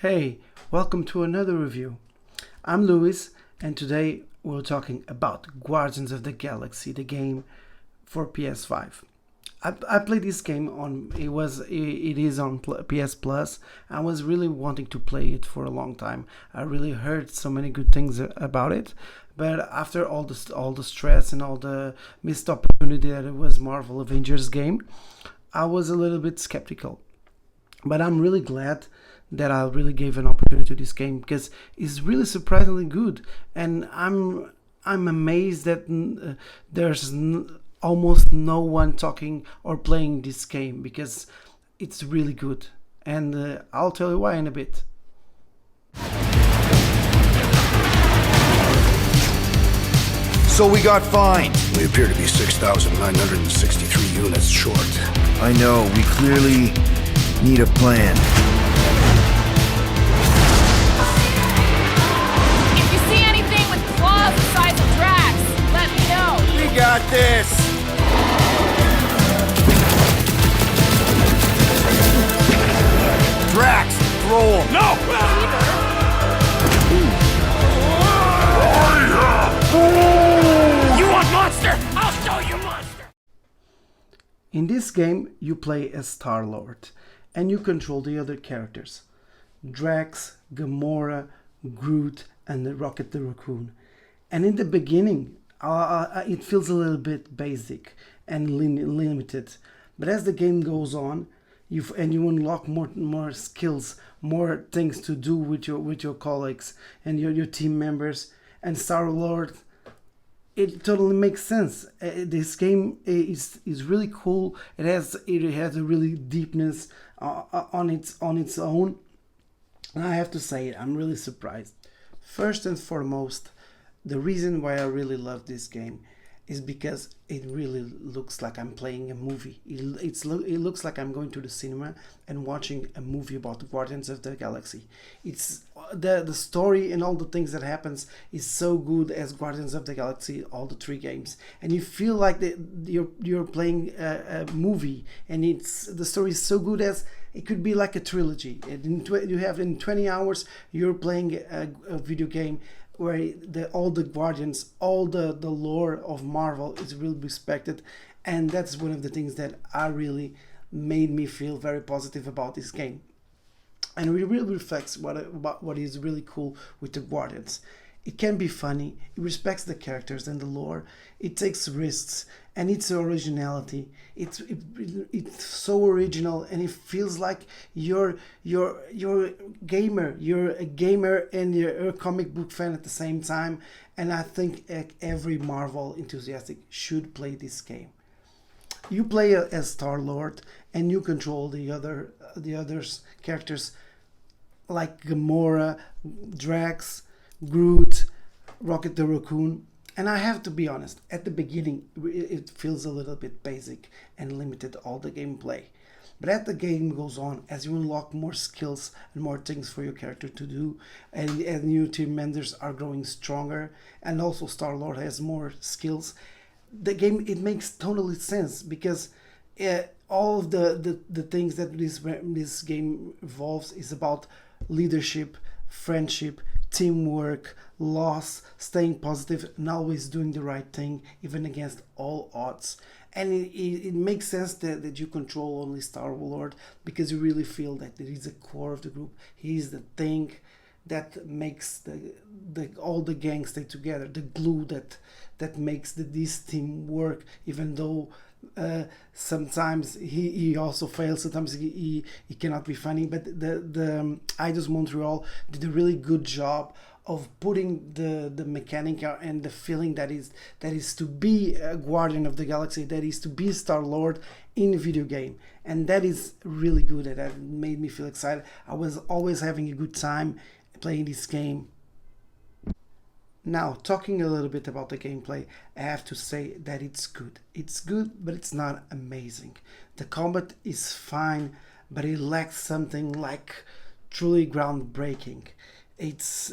Hey, welcome to another review. I'm Luis, and today we're talking about Guardians of the Galaxy, the game for PS5. I played this game on it is on PS Plus. I was really wanting to play it for a long time. I really heard so many good things about it, but after all the stress and all the missed opportunity that it was Marvel Avengers game, I was a little bit skeptical. But I'm really glad that I really gave an opportunity to this game because it's really surprisingly good, and I'm amazed that there's almost no one talking or playing this game because it's really good, and I'll tell you why in a bit. So we got fined. We appear to be 6,963 units short. I know, we clearly need a plan. If you see anything with claws the size of Drax, let me know. We got this! Drax, throw him! No! You want monster? I'll show you monster! In this game, you play as Star-Lord, and you control the other characters: Drax, Gamora, Groot, and the Rocket the Raccoon. And in the beginning, it feels a little bit basic and limited, but as the game goes on, you unlock more skills, more things to do with your colleagues and your team members. And Star-Lord, it totally makes sense. This game is really cool. It has a really deepness on its own. And I have to say, I'm really surprised. First and foremost, the reason why I really love this game is because it really looks like I'm playing a movie. It looks like I'm going to the cinema and watching a movie about the Guardians of the Galaxy. It's the story and all the things that happens is so good as Guardians of the Galaxy, all the three games, and you feel like you're playing a movie, and the story is so good as it could be like a trilogy. You have in 20 hours you're playing a video game where all the Guardians, all the lore of Marvel is really respected, and that's one of the things that I really made me feel very positive about this game. And it really reflects what is really cool with the Guardians. It can be funny, it respects the characters and the lore, it takes risks, and its originality. It's so original, and it feels like you're gamer. You're a gamer and you're a comic book fan at the same time. And I think every Marvel enthusiastic should play this game. You play as Star-Lord, and you control the others characters like Gamora, Drax, Groot, Rocket the Raccoon. And I have to be honest, at the beginning it feels a little bit basic and limited, all the gameplay. But as the game goes on, as you unlock more skills and more things for your character to do, and new team members are growing stronger, and also Star-Lord has more skills, the game, it makes totally sense because all of the things that this game involves is about leadership, friendship, teamwork, loss, staying positive, and always doing the right thing, even against all odds. And it makes sense that you control only Star-Lord because you really feel that there is a core of the group. He is the thing that makes all the gang stay together, the glue that makes this team work, even though sometimes he also fails. Sometimes he cannot be funny, but the Eidos Montreal did a really good job of putting the mechanic and the feeling that is to be a Guardian of the Galaxy, that is to be Star-Lord in a video game, and that is really good, and that made me feel excited. I was always having a good time playing this game. Now, talking a little bit about the gameplay, I have to say that it's good. It's good, but it's not amazing. The combat is fine, but it lacks something like truly groundbreaking. It's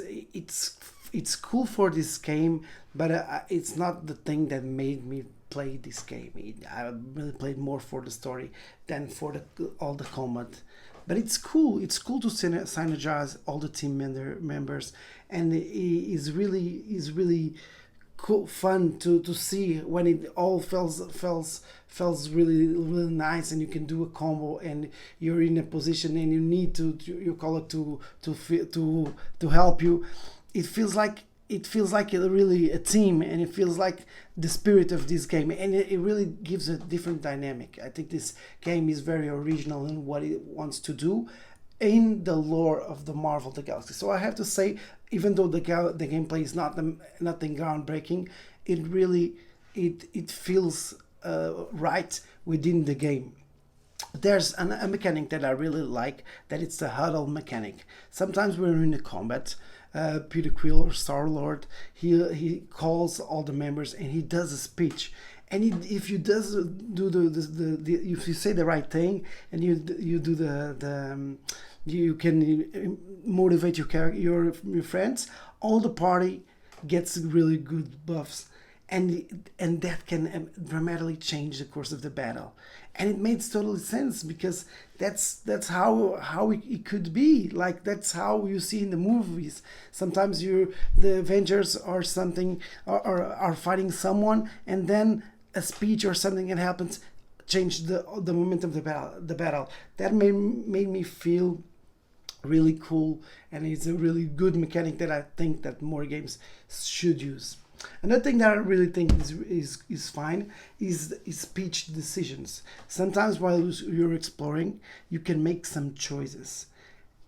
cool for this game, but it's not the thing that made me play this game. I really played more for the story than for all the combat. But it's cool. It's cool to synergize all the team members, and it is really cool, fun to see when it all feels really nice, and you can do a combo, and you're in a position, and you need to your colleague to help you. It feels like really a team, and it feels like the spirit of this game, and it really gives a different dynamic. I think this game is very original in what it wants to do in the lore of the Marvel the Galaxy. So I have to say, even though the gameplay is nothing groundbreaking, it feels right within the game. There's a mechanic that I really like, that it's the huddle mechanic. Sometimes we're in a combat, Peter Quill or Star-Lord, he calls all the members and he does a speech. And if you if you say the right thing, and you do you can motivate your friends, all the party gets really good buffs, and that can dramatically change the course of the battle. And it makes total sense, because that's how it could be. Like, that's how you see in the movies. Sometimes the Avengers or something are fighting someone, and then a speech or something that happens change the momentum of the battle. That made me feel really cool, and it's a really good mechanic that I think that more games should use. Another thing that I really think is fine is speech decisions. Sometimes while you're exploring, you can make some choices.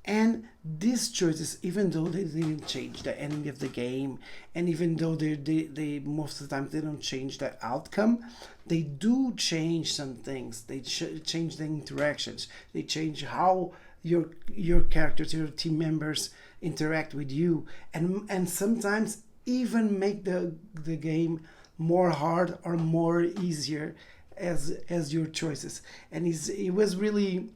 And these choices, even though they didn't change the ending of the game, and even though they most of the time they don't change the outcome, they do change some things. They change the interactions. They change how your characters, your team members interact with you, and sometimes even make the game more hard or more easier as your choices. And it was really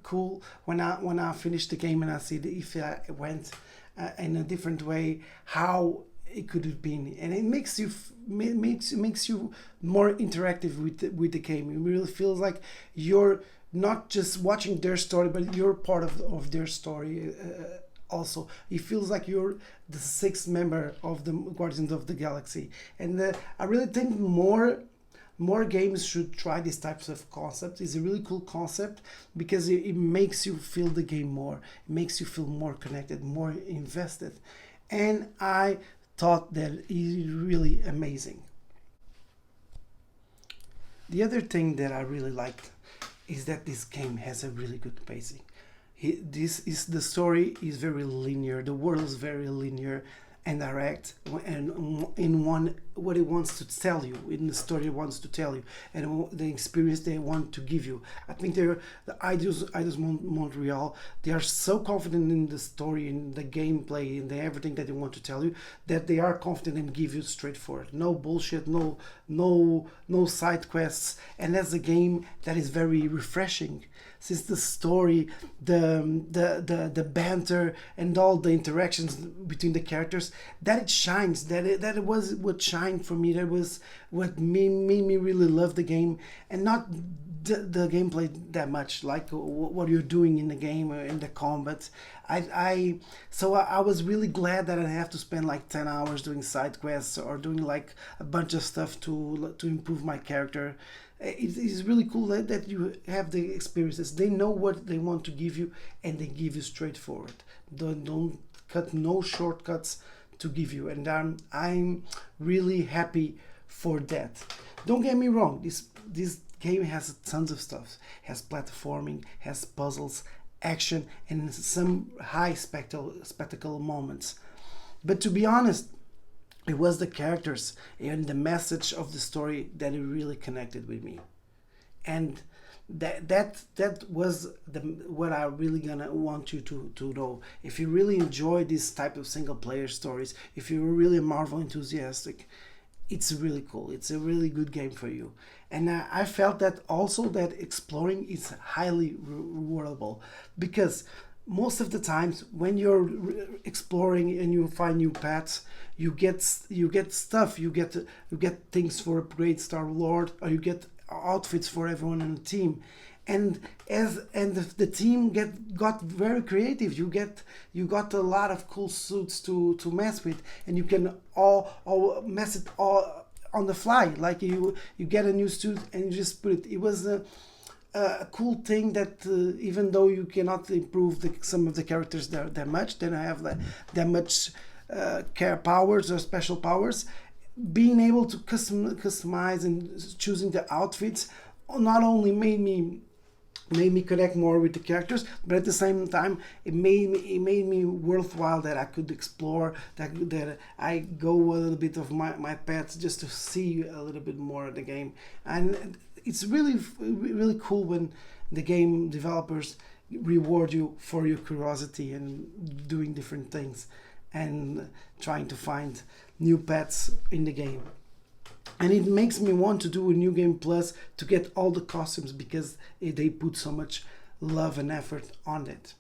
cool when I finished the game and I see if I went in a different way, how it could have been. And it makes you more interactive with the game. It really feels like you're not just watching their story, but you're part of their story. Also, it feels like you're the sixth member of the Guardians of the Galaxy. And I really think more games should try these types of concepts. It's a really cool concept, because it makes you feel the game more. It makes you feel more connected, more invested. And I thought that it is really amazing. The other thing that I really liked is that this game has a really good pacing. The story is very linear. The world is very linear and direct, and in what it wants to tell you, in the story it wants to tell you, and the experience they want to give you. I think the Eidos Montreal, they are so confident in the story, in the gameplay, in everything that they want to tell you, that they are confident and give you straightforward, no bullshit, no side quests. And that's a game that is very refreshing, since the story, the banter, and all the interactions between the characters, that it shines. That it was what shined for me. That was what made me really love the game, and not the gameplay that much, like what you're doing in the game or in the combat. So I was really glad that I didn't have to spend like 10 hours doing side quests or doing like a bunch of stuff to improve my character. It's really cool that you have the experiences. They know what they want to give you, and they give you straightforward. Don't cut no shortcuts to give you, and I'm really happy for that. Don't get me wrong, this game has tons of stuff. Has platforming, has puzzles, action, and some high spectacle moments. But to be honest, it was the characters and the message of the story that it really connected with me, and that was what I really gonna want you to know. If you really enjoy this type of single player stories, if you're really Marvel enthusiastic, it's really cool. It's a really good game for you. And I felt that also that exploring is highly rewardable, because most of the times when you're exploring and you find new paths, you get stuff, you get things for upgrade Star-Lord, or you get outfits for everyone on the team, and the team got very creative. You got a lot of cool suits to mess with, and you can all mess it all on the fly. Like you get a new suit and you just put it. It was a cool thing that even though you cannot improve some of the characters that much, they don't have that much care powers or special powers. Being able to customize and choosing the outfits not only made me connect more with the characters, but at the same time it made me worthwhile that I could explore, that I go a little bit of my pets just to see a little bit more of the game. And it's really cool when the game developers reward you for your curiosity and doing different things and trying to find new pets in the game. And it makes me want to do a New Game Plus to get all the costumes, because they put so much love and effort on it.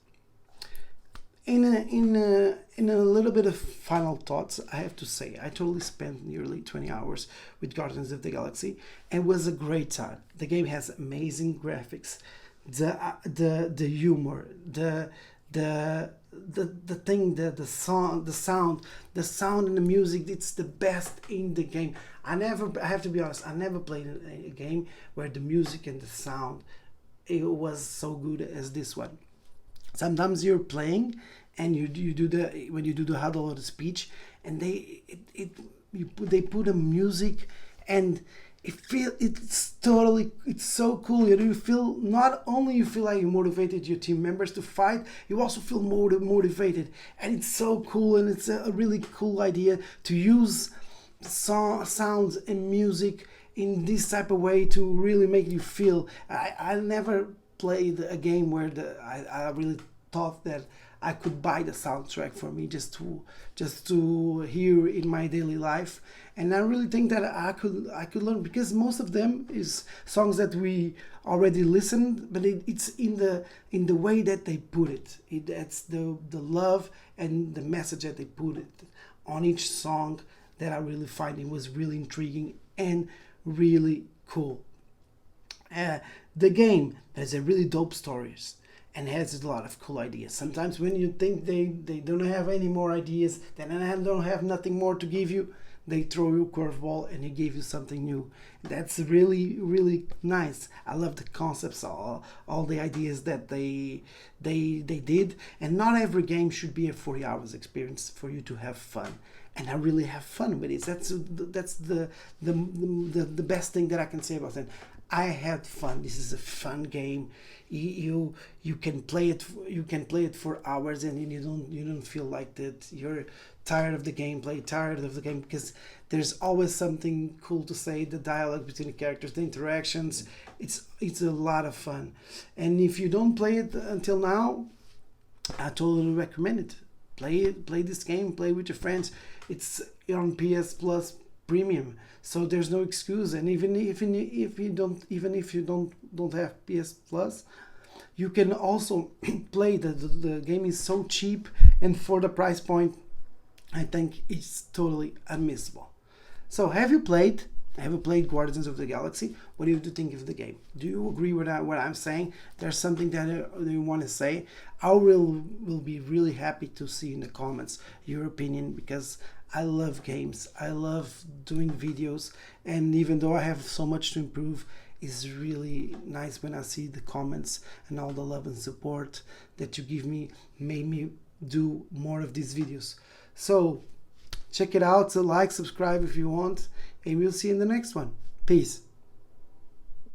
In a little bit of final thoughts, I have to say I totally spent nearly 20 hours with Guardians of the Galaxy, and it was a great time. The game has amazing graphics, the humor, the thing, the sound and the music. It's the best in the game. I have to be honest, I never played a game where the music and the sound, it was so good as this one. Sometimes you're playing and you do the huddle or the speech, and they put a music, and it's so cool. You feel, not only you feel like you motivated your team members to fight, you also feel more motivated, and it's so cool. And it's a really cool idea to use sounds and music in this type of way to really make you feel. I never played a game where I really thought that I could buy the soundtrack for me just to hear in my daily life. And I really think that I could learn, because most of them is songs that we already listened, but it's in the way that they put it. That's the love and the message that they put it on each song that I really find it was really intriguing and really cool. The game has a really dope stories and has a lot of cool ideas. Sometimes when you think they don't have any more ideas, then they don't have nothing more to give you, they throw you a curveball and they give you something new. That's really, really nice. I love the concepts, all the ideas that they did. And not every game should be a 40 hours experience for you to have fun. And I really have fun with it. That's the best thing that I can say about it. I had fun. This is a fun game. You can play it for hours, and you don't feel like that you're tired of the gameplay, because there's always something cool to say. The dialogue between the characters, the interactions, it's a lot of fun. And if you don't play it until now, I totally recommend it. Play this game, play with your friends. It's on PS Plus Premium, so there's no excuse. And even if you don't have PS Plus, you can also play. The game is so cheap, and for the price point, I think it's totally unmissable. So have you played Guardians of the Galaxy? What do you think of the game? Do you agree with what I'm saying? There's something that you want to say? I will be really happy to see in the comments your opinion, because I love games. I love doing videos, and even though I have so much to improve, it's really nice when I see the comments and all the love and support that you give me, made me do more of these videos. So check it out, so like, subscribe if you want, and we'll see you in the next one. Peace.